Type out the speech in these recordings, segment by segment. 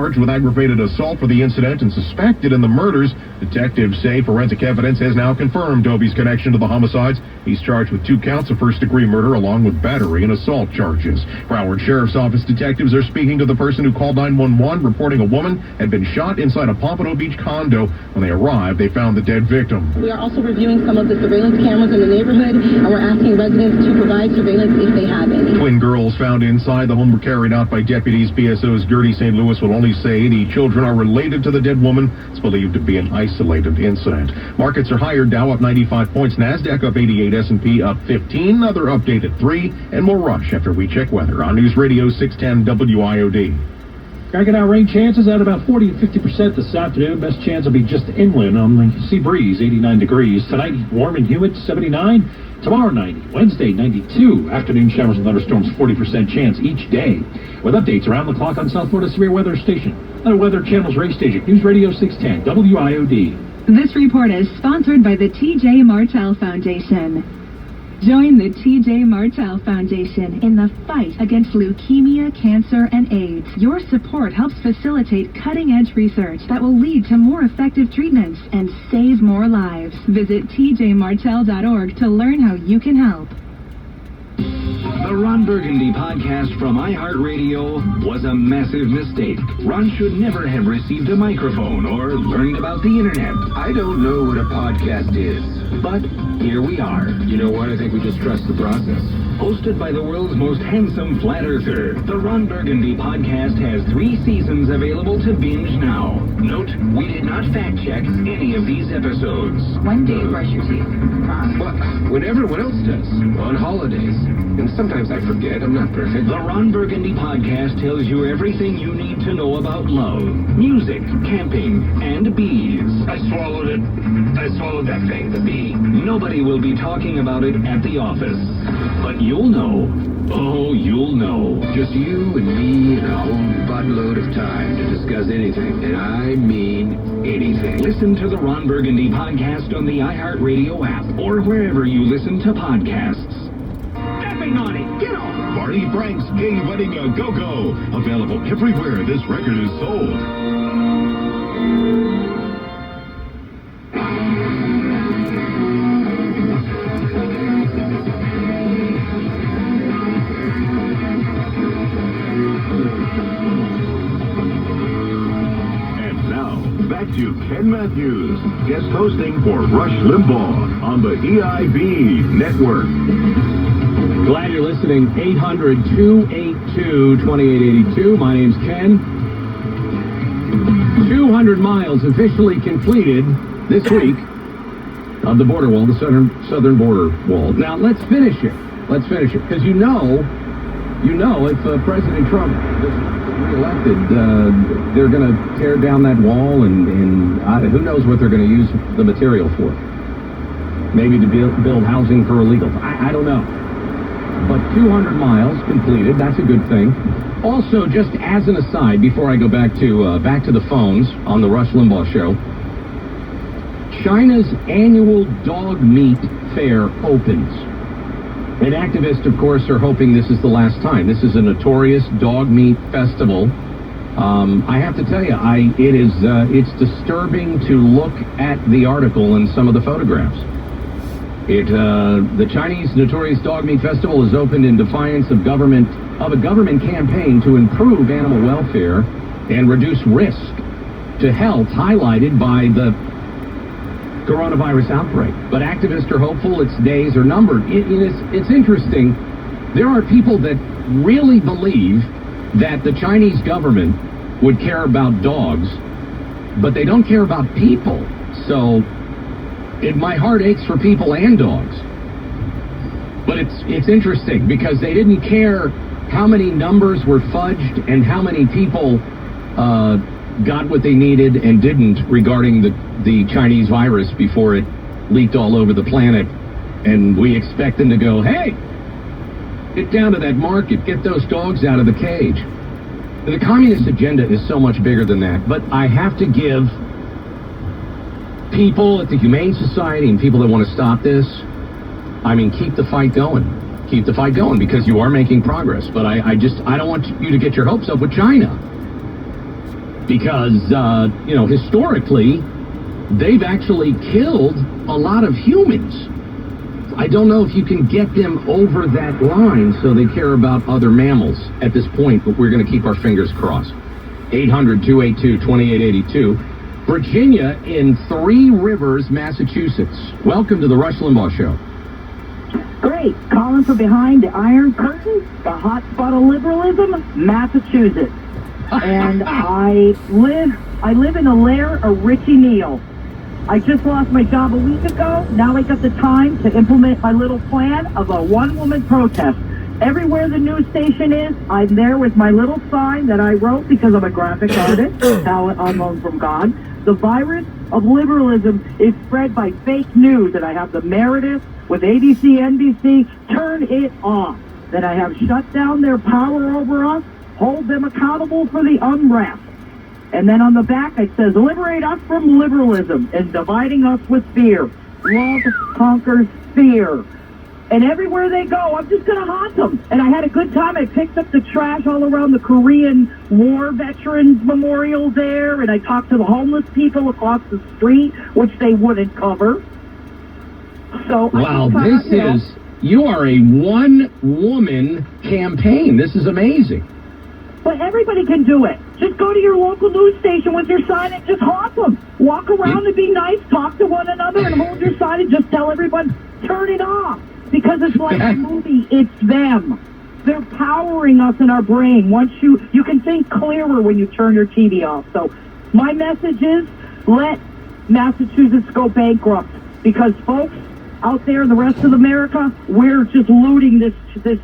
Charged with aggravated assault for the incident and suspected in the murders. Detectives say forensic evidence has now confirmed Toby's connection to the homicides. He's charged with 2 counts of first-degree murder along with battery and assault charges. Broward Sheriff's Office detectives are speaking to the person who called 911 reporting a woman had been shot inside a Pompano Beach condo. When they arrived, they found the dead victim. We are also reviewing some of the surveillance cameras in the neighborhood, and we're asking residents to provide surveillance if they have any. Twin girls found inside the home were carried out by deputies. PSO's Gertie St. Louis will only say the children are related to the dead woman. It's believed to be an isolated incident. Markets are higher. Dow up 95 points. NASDAQ up 88. S&P up 15. Another update at 3. And more rush after we check weather on News Radio 610 WIOD. Cracking out rain chances at about 40 and 50% this afternoon. Best chance will be just inland on the sea breeze, 89 degrees. Tonight, warm and humid, 79. Tomorrow, 90. Wednesday, 92. Afternoon showers and thunderstorms, 40% chance each day. With updates around the clock on South Florida Severe Weather Station. The Weather Channel's Ray Station, News Radio 610, WIOD. This report is sponsored by the T.J. Martell Foundation. Join the T.J. Martell Foundation in the fight against leukemia, cancer, and AIDS. Your support helps facilitate cutting-edge research that will lead to more effective treatments and save more lives. Visit tjmartell.org to learn how you can help. The Ron Burgundy podcast from iHeartRadio was a massive mistake. Ron should never have received a microphone or learned about the internet. I don't know what a podcast is. But here we are. You know what? I think we just trust the process. Hosted by the world's most handsome flat earther, the Ron Burgundy podcast has 3 seasons available to binge now. Note, we did not fact-check any of these episodes. When do you brush your teeth? Well, when everyone else does. On holidays. And sometimes I forget. I'm not perfect. The Ron Burgundy podcast tells you everything you need to know about love, music, camping, and bees. I swallowed it. I swallowed that thing, the bee. Nobody will be talking about it at the office. But you'll know. Oh, you'll know. Just you and me and a whole buttload of time to discuss anything. And I mean anything. Listen to the Ron Burgundy podcast on the iHeartRadio app or wherever you listen to podcasts. Stepping on it. Get off. Barney Frank's Gay Wedding A Go-Go. Available everywhere this record is sold. Back to Ken Matthews, guest hosting for Rush Limbaugh on the EIB Network. Glad you're listening. 800-282-2882. My name's Ken. 200 miles officially completed this week of the border wall, the southern border wall. Now, let's finish it. Because you know, if President Trump is reelected, they're going to tear down that wall, and who knows what they're going to use the material for. Maybe to build housing for illegals. I don't know. But 200 miles completed, that's a good thing. Also, just as an aside, before I go back to the phones on the Rush Limbaugh Show, China's annual dog meat fair opens. And activists, of course, are hoping this is the last time. This is a notorious dog meat festival. I have to tell you, it's disturbing to look at the article and some of the photographs. The Chinese Notorious Dog Meat Festival is opened in defiance of a government campaign to improve animal welfare and reduce risk to health, highlighted by the coronavirus outbreak. But activists are hopeful its days are numbered. It's interesting. There are people that really believe that the Chinese government would care about dogs, but they don't care about people. So my heart aches for people and dogs. But it's interesting because they didn't care how many numbers were fudged and how many people got what they needed and didn't regarding the Chinese virus before it leaked all over the planet. And we expect them to go, hey, get down to that market, get those dogs out of the cage. The communist agenda is so much bigger than that, but I have to give people at the Humane Society and people that want to stop this, keep the fight going. Keep the fight going because you are making progress. But I don't want you to get your hopes up with China. because, historically, they've actually killed a lot of humans. I don't know if you can get them over that line so they care about other mammals at this point, but we're going to keep our fingers crossed. 800-282-2882. Virginia in Three Rivers, Massachusetts. Welcome to the Rush Limbaugh Show. Great. Calling from behind the Iron Curtain, the hot spot of liberalism, Massachusetts. And I live in a lair of Richie Neal. I just lost my job a week ago. Now I got the time to implement my little plan of a one-woman protest. Everywhere the news station is, I'm there with my little sign that I wrote because I'm a graphic artist, talent unknown from God. The virus of liberalism is spread by fake news, and I have the Meredith with ABC, NBC, turn it off. Then I have shut down their power over us, hold them accountable for the unrest. And then on the back it says, liberate us from liberalism and dividing us with fear. Love conquers fear. And everywhere they go, I'm just going to haunt them. And I had a good time. I picked up the trash all around the Korean War Veterans Memorial there, and I talked to the homeless people across the street, which they wouldn't cover. So wow, you are a one-woman campaign. This is amazing. But everybody can do it. Just go to your local news station with your sign and just haunt them. Walk around and be nice, talk to one another, and hold your sign and just tell everyone, turn it off. Because it's like a movie, it's them. They're powering us in our brain. Once you can think clearer when you turn your TV off. So my message is, let Massachusetts go bankrupt. Because folks out there in the rest of America, we're just looting this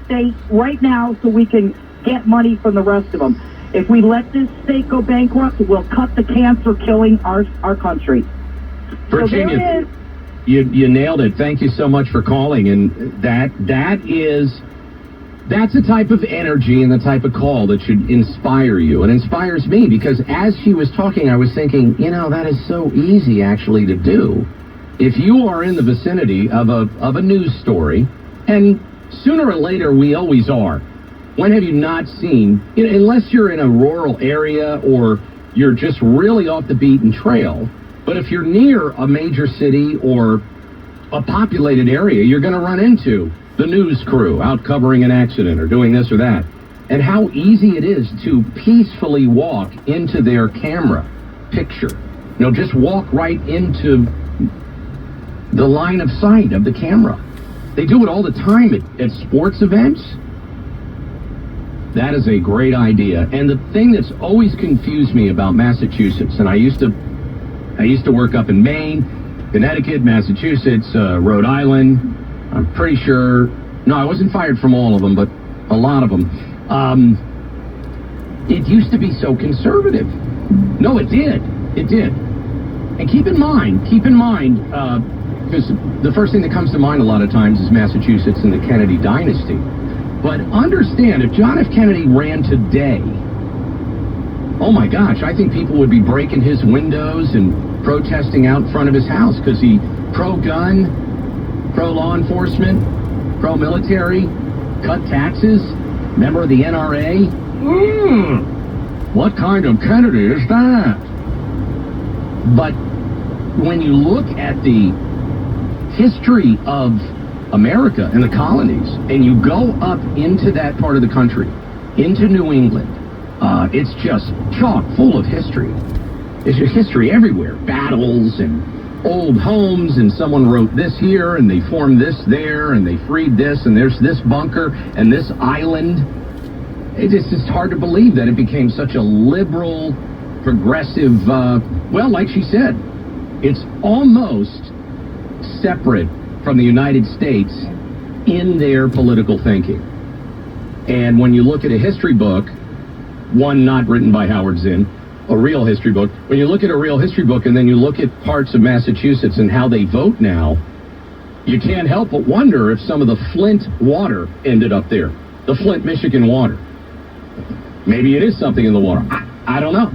state right now so we can get money from the rest of them. If we let this state go bankrupt, we'll cut the cancer killing our country. Virginia, so there it is. You nailed it. Thank you so much for calling. And that's the type of energy and the type of call that should inspire you. It inspires me because as she was talking, I was thinking, that is so easy actually to do. If you are in the vicinity of a news story, and sooner or later we always are. When have you not seen, unless you're in a rural area or you're just really off the beaten trail, but if you're near a major city or a populated area, you're going to run into the news crew out covering an accident or doing this or that. And how easy it is to peacefully walk into their camera picture. Just walk right into the line of sight of the camera. They do it all the time at sports events. That is a great idea. And the thing that's always confused me about Massachusetts, and I used to work up in Maine, Connecticut, Massachusetts, Rhode Island. I'm pretty sure, no, I wasn't fired from all of them, but a lot of them. It used to be so conservative. No, it did. It did. And keep in mind, because the first thing that comes to mind a lot of times is Massachusetts and the Kennedy dynasty. But understand, if John F. Kennedy ran today, oh my gosh, I think people would be breaking his windows and protesting out in front of his house because he pro-gun, pro-law enforcement, pro-military, cut taxes, member of the NRA. What kind of Kennedy is that? But when you look at the history of America and the colonies, and you go up into that part of the country, into New England, it's just chock full of history. There's just history everywhere. Battles and old homes, and someone wrote this here, and they formed this there, and they freed this, and there's this bunker, and this island. It's just hard to believe that it became such a liberal, progressive, like she said, it's almost separate from the United States in their political thinking. And when you look at a history book, one not written by Howard Zinn, a real history book, when you look at a real history book and then you look at parts of Massachusetts and how they vote now, you can't help but wonder if some of the Flint water ended up there. The Flint, Michigan water. Maybe it is something in the water. I don't know.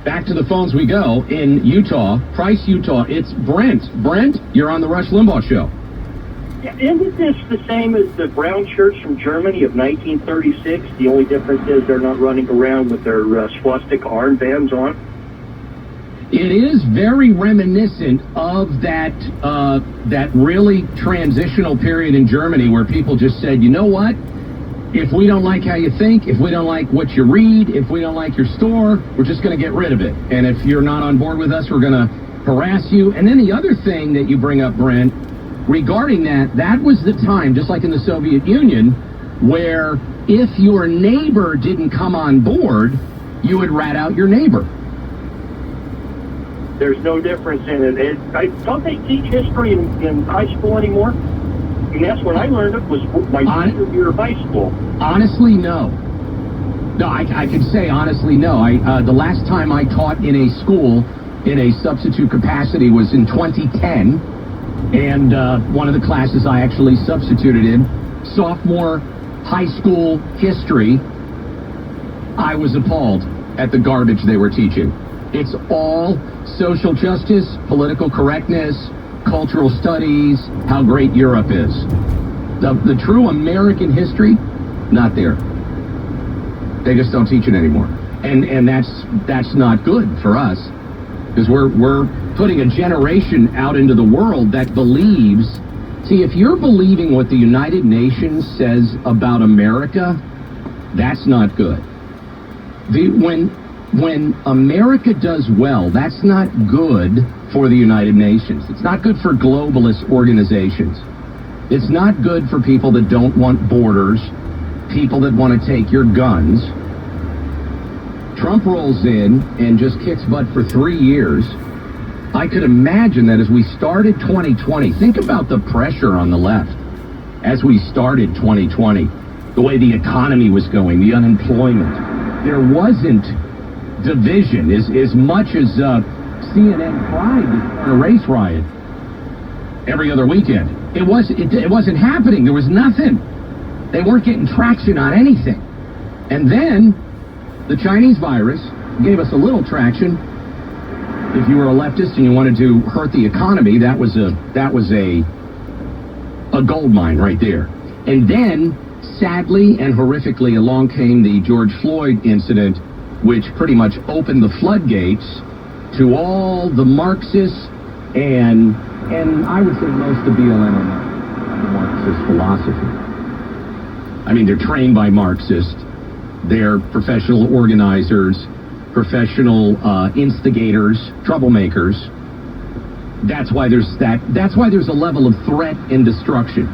Back to the phones we go in Utah, Price, Utah. It's Brent. Brent, you're on the Rush Limbaugh Show. Isn't this the same as the brown shirts from Germany of 1936? The only difference is they're not running around with their swastika armbands on. It is very reminiscent of that really transitional period in Germany where people just said, you know what? If we don't like how you think, if we don't like what you read, if we don't like your store, we're just going to get rid of it. And if you're not on board with us, we're going to harass you. And then the other thing that you bring up, Brent, regarding that was the time, just like in the Soviet Union, where if your neighbor didn't come on board, you would rat out your neighbor. There's no difference in it. Don't they teach history in high school anymore? And that's when I learned it, was my senior year of high school. Honestly, no. No, I can say honestly, no. The last time I taught in a school in a substitute capacity was in 2010, and one of the classes I actually substituted in, sophomore high school history, I was appalled at the garbage they were teaching. It's all social justice, political correctness, cultural studies, how great Europe is. The true American history, not there. They just don't teach it anymore. And that's not good for us, because we're putting a generation out into the world that believes. See, if you're believing what the United Nations says about America, that's not good. When America does well, that's not good for the United Nations. It's not good for globalist organizations. It's not good for people that don't want borders, people that want to take your guns. Trump rolls in and just kicks butt for 3 years. I could imagine that as we started 2020, think about the pressure on the left as we started 2020, the way the economy was going, the unemployment. There wasn't division as much as CNN tried in a race riot every other weekend. It wasn't happening. There was nothing. They weren't getting traction on anything. And then the Chinese virus gave us a little traction. If you were a leftist and you wanted to hurt the economy, that was a gold mine right there. And then, sadly and horrifically, along came the George Floyd incident, which pretty much opened the floodgates to all the Marxists and I would say most of BLM are Marxist philosophy. I mean, they're trained by Marxists. They're professional organizers, professional instigators, troublemakers. That's why there's a level of threat and destruction.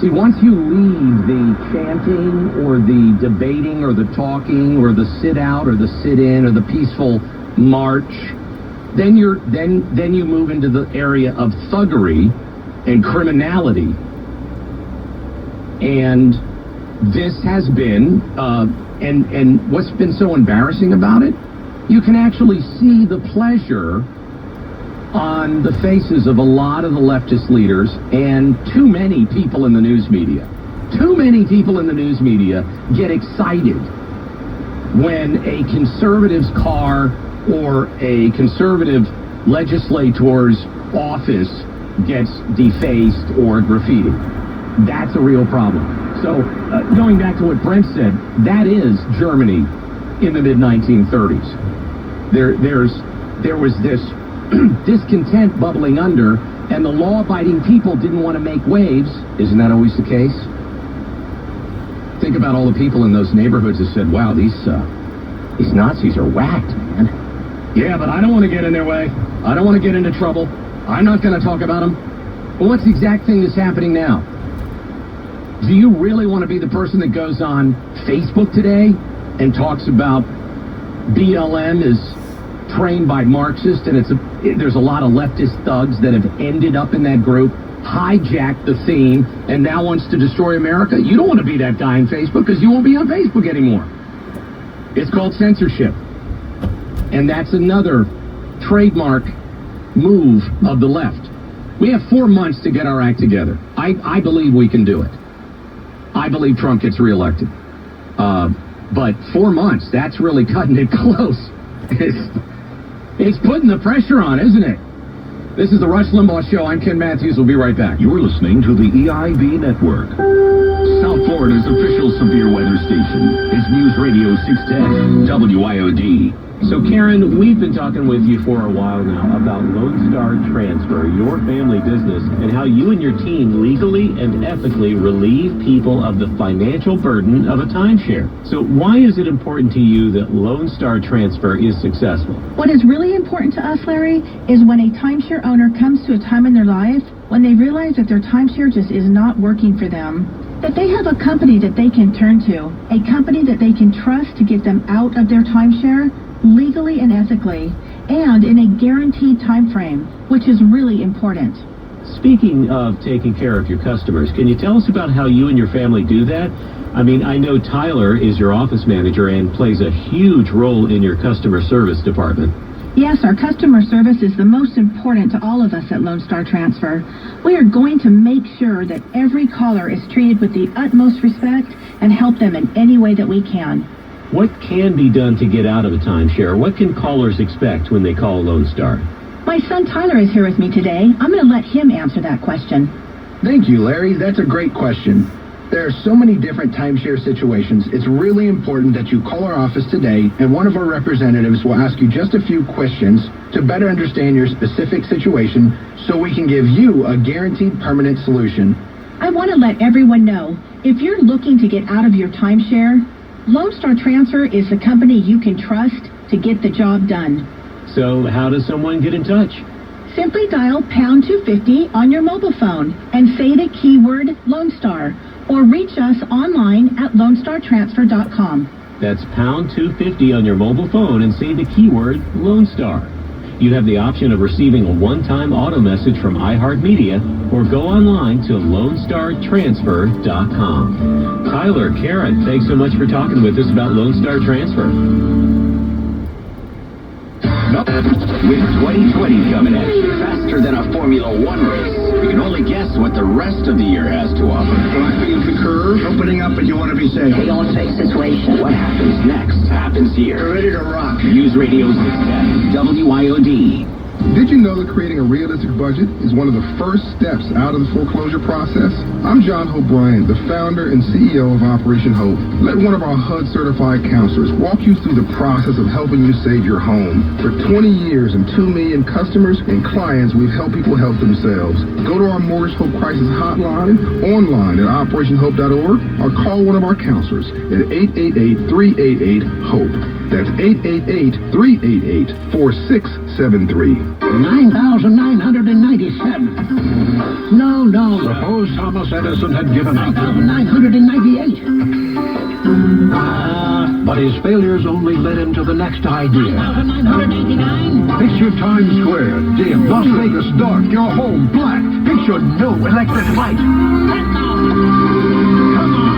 See, once you leave the chanting or the debating or the talking or the sit out or the sit in or the peaceful march, then you move into the area of thuggery and criminality. And this has been, and what's been so embarrassing about it, you can actually see the pleasure on the faces of a lot of the leftist leaders and too many people in the news media. Too many people in the news media get excited when a conservative's car or a conservative legislator's office gets defaced or graffiti. That's a real problem. So, going back to what Brent said, that is Germany in the mid-1930s. There was this discontent bubbling under, and the law-abiding people didn't want to make waves. Isn't that always the case? Think about all the people in those neighborhoods that said, wow, these Nazis are whacked, man. Yeah, but I don't want to get in their way. I don't want to get into trouble. I'm not going to talk about them. Well, what's the exact thing that's happening now? Do you really want to be the person that goes on Facebook today and talks about BLM is trained by Marxists, and there's a lot of leftist thugs that have ended up in that group, hijacked the theme, and now wants to destroy America? You don't want to be that guy on Facebook because you won't be on Facebook anymore. It's called censorship. And that's another trademark move of the left. We have 4 months to get our act together. I believe we can do it. I believe Trump gets reelected. But 4 months, that's really cutting it close. It's putting the pressure on, isn't it? This is the Rush Limbaugh Show. I'm Ken Matthews. We'll be right back. You're listening to the EIB Network. South Florida's official severe weather station is News Radio 610 WIOD. So, Karen, we've been talking with you for a while now about Lone Star Transfer, your family business, and how you and your team legally and ethically relieve people of the financial burden of a timeshare. So why is it important to you that Lone Star Transfer is successful? What is really important to us, Larry, is when a timeshare owner comes to a time in their life when they realize that their timeshare just is not working for them, that they have a company that they can turn to, a company that they can trust to get them out of their timeshare legally and ethically, and in a guaranteed time frame, which is really important. Speaking of taking care of your customers, can you tell us about how you and your family do that? I mean, I know Tyler is your office manager and plays a huge role in your customer service department. Yes, our customer service is the most important to all of us at Lone Star Transfer. We are going to make sure that every caller is treated with the utmost respect and help them in any way that we can. What can be done to get out of a timeshare? What can callers expect when they call Lone Star? My son Tyler is here with me today. I'm going to let him answer that question. Thank you, Larry. That's a great question. There are so many different timeshare situations. It's really important that you call our office today, and one of our representatives will ask you just a few questions to better understand your specific situation so we can give you a guaranteed permanent solution. I want to let everyone know, if you're looking to get out of your timeshare, Lone Star Transfer is the company you can trust to get the job done. So how does someone get in touch? Simply dial pound 250 on your mobile phone and say the keyword Lone Star, or reach us online at LoneStarTransfer.com. That's pound 250 on your mobile phone and say the keyword Lone Star. You have the option of receiving a one-time auto message from iHeartMedia or go online to LoneStarTransfer.com. Tyler, Karen, thanks so much for talking with us about Lone Star Transfer. With 2020 coming at you faster than a Formula One race, you can only guess what the rest of the year has to offer. Flapping up the curve, opening up, and you want to be safe. Chaotic situation. What happens next happens here. You're ready to rock. News Radio 610 WIOD. Did you know that creating a realistic budget is one of the first steps out of the foreclosure process? I'm John Hope Bryant, the founder and CEO of Operation Hope. Let one of our HUD-certified counselors walk you through the process of helping you save your home. For 20 years and 2 million customers and clients, we've helped people help themselves. Go to our Mortgage Hope Crisis Hotline, online at OperationHope.org, or call one of our counselors at 888-388-HOPE. That's 888-388-4673. 9,997. No. Suppose Thomas Edison had given up. 998. But his failures only led him to the next idea. 9,989. Picture Times Square, dim, Las Vegas dark, your home black. Picture no electric light. 10,000. Come on.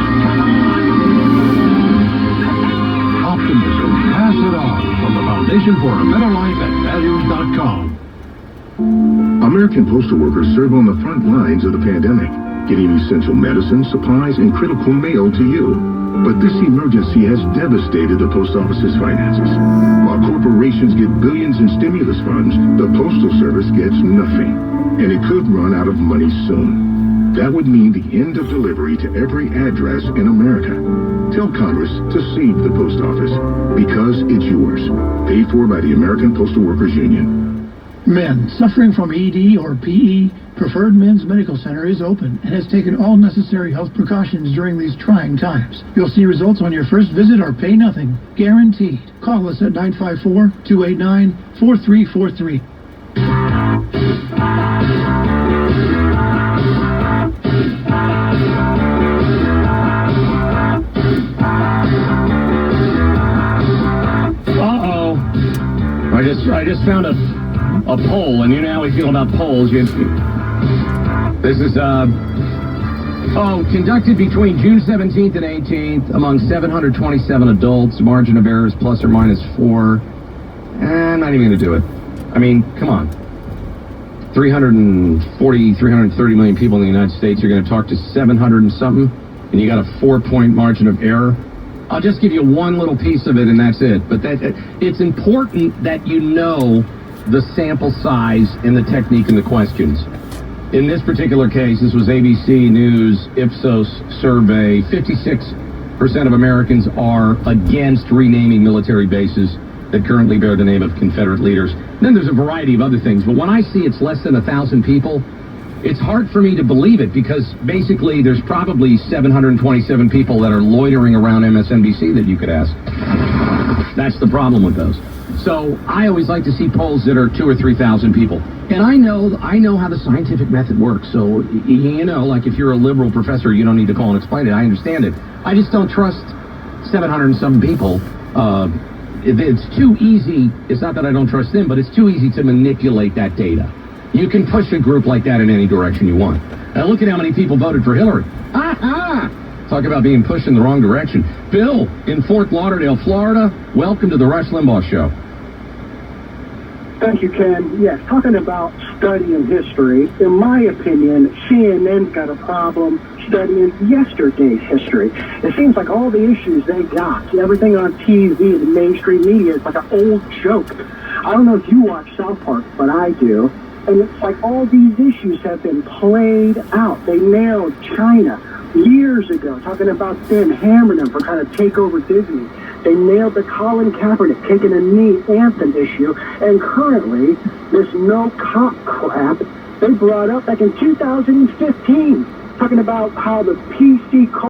Optimism, pass it on from the Foundation for a Better Life at values.com. American postal workers serve on the front lines of the pandemic, getting essential medicines, supplies, and critical mail to you. But this emergency has devastated the post office's finances. While corporations get billions in stimulus funds, the Postal Service gets nothing. And it could run out of money soon. That would mean the end of delivery to every address in America. Tell Congress to save the post office, because it's yours. Paid for by the American Postal Workers Union. Men suffering from ED or PE, Preferred Men's Medical Center is open and has taken all necessary health precautions during these trying times. You'll see results on your first visit or pay nothing, guaranteed. Call us at 954-289-4343. I just found a poll, and you know how we feel about polls. This is, conducted between June 17th and 18th among 727 adults. Margin of error is plus or minus 4. I'm not even going to do it. I mean, come on. 330 million people in the United States. You're going to talk to 700 and something, and you got a 4-point margin of error. I'll just give you one little piece of it, and that's it. But it's important that you know the sample size and the technique and the questions. In this particular case, this was ABC News Ipsos survey. 56% of Americans are against renaming military bases that currently bear the name of Confederate leaders. Then there's a variety of other things, but when I see it's less than 1,000 people, it's hard for me to believe it, because basically there's probably 727 people that are loitering around MSNBC that you could ask. That's the problem with those. So I always like to see polls that are 2,000 or 3,000 people. And I know how the scientific method works. So, you know, like if you're a liberal professor, you don't need to call and explain it. I understand it. I just don't trust 700 and some people. It's too easy. It's not that I don't trust them, but it's too easy to manipulate that data. You can push a group like that in any direction you want. Now look at how many people voted for Hillary. Talk about being pushed in the wrong direction. Bill in Fort Lauderdale, Florida, welcome to the Rush Limbaugh Show. Thank you, Ken. Yes, talking about studying history, in my opinion, CNN's got a problem studying yesterday's history. It seems like all the issues they got, everything on TV, the mainstream media, is like an old joke. I don't know if you watch South Park, but I do. And it's like all these issues have been played out. They nailed China years ago, talking about them hammering them for trying to take over Disney. They nailed the Colin Kaepernick taking a knee anthem issue. And currently, this no cop crap they brought up back in 2015, talking about how the PC